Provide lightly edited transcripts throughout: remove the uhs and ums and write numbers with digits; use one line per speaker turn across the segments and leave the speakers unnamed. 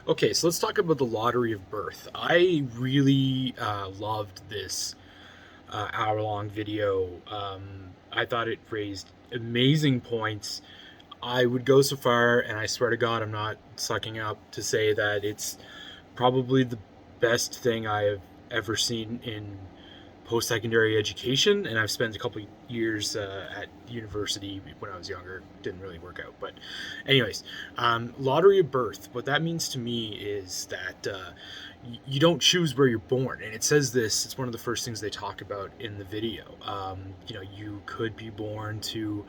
Okay, so let's talk about the lottery of birth. I really loved this hour-long video. I thought it raised amazing points. I would go so far, and I swear to God, I'm not sucking up to say that it's probably the best thing I have ever seen in post-secondary education. And I've spent a couple years at university when I was younger. Didn't really work out, but anyways, lottery of birth. What that means to me is that you don't choose where you're born, and it says this. It's one of the first things they talk about in the video. You could be born to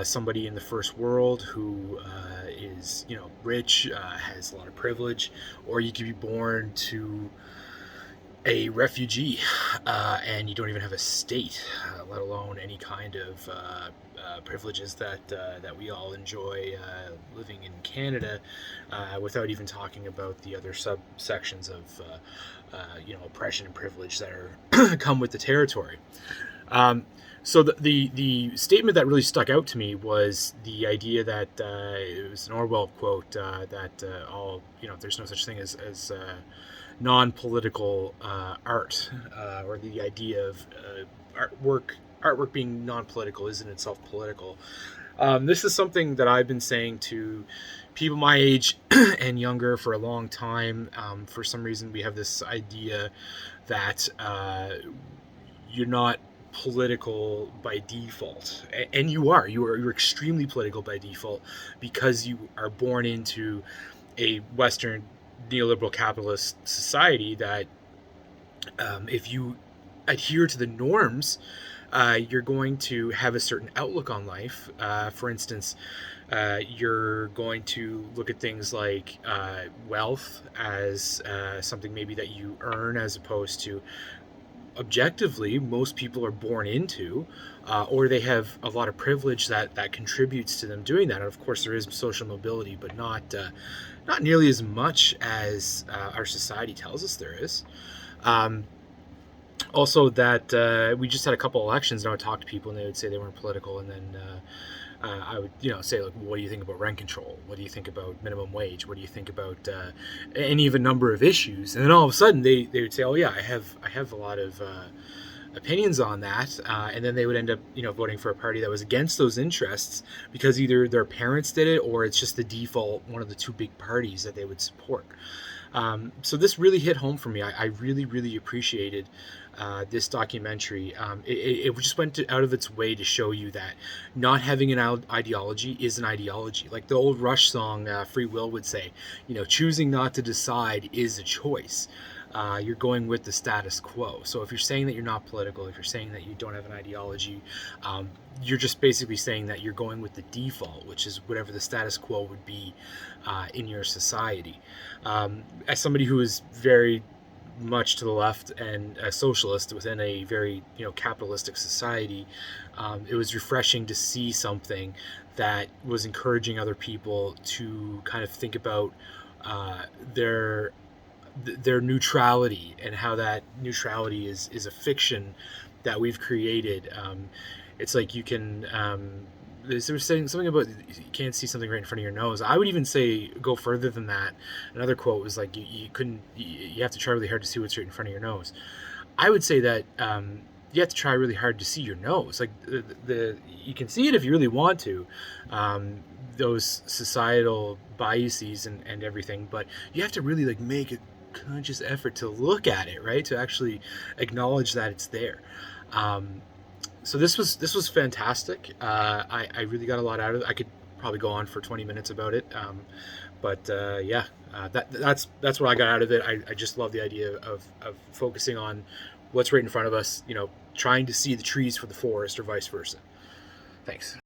somebody in the first world who is, rich, has a lot of privilege, or you could be born to a refugee, and you don't even have a state, let alone any kind of privileges that we all enjoy living in Canada, without even talking about the other subsections of oppression and privilege that are come with the territory. So the statement that really stuck out to me was the idea that it was an Orwell quote, that all there's no such thing as non-political art, or the idea of artwork being non-political is in itself political. This is something that I've been saying to people my age and younger for a long time. For some reason, we have this idea that you're not political by default, and you're extremely political by default because you are born into a Western neoliberal capitalist society that, if you adhere to the norms, you're going to have a certain outlook on life. For instance, you're going to look at things like wealth as something maybe that you earn, as opposed to objectively most people are born into, or they have a lot of privilege that contributes to them doing that. And of course there is social mobility, but not nearly as much as our society tells us there is. Also, that we just had a couple elections, and I would talk to people and they would say they weren't political, and then I would say, like, what do you think about rent control? What do you think about minimum wage? What do you think about any of a number of issues? And then all of a sudden they would say, oh yeah, I have a lot of opinions on that, and then they would end up voting for a party that was against those interests because either their parents did it, or it's just the default one of the two big parties that they would support. So this really hit home for me. I really, really appreciated this documentary. It just went out of its way to show you that not having an ideology is an ideology. Like the old Rush song, Free Will, would say, choosing not to decide is a choice. You're going with the status quo. So if you're saying that you're not political, if you're saying that you don't have an ideology, you're just basically saying that you're going with the default, which is whatever the status quo would be in your society. As somebody who is very much to the left and a socialist within a very capitalistic society, it was refreshing to see something that was encouraging other people to kind of think about their neutrality, and how that neutrality is a fiction that we've created. It's like you can, they were saying something about you can't see something right in front of your nose. I would even say go further than that. Another quote was like you have to try really hard to see what's right in front of your nose. I would say that you have to try really hard to see your nose. Like you can see it if you really want to, those societal biases and everything, but you have to really like make a conscious effort to look at it, right? To actually acknowledge that it's there. So this was fantastic. I really got a lot out of it. I could probably go on for 20 minutes about it, but yeah, that's what I got out of it. I just love the idea of focusing on what's right in front of us. Trying to see the trees for the forest, or vice versa. Thanks.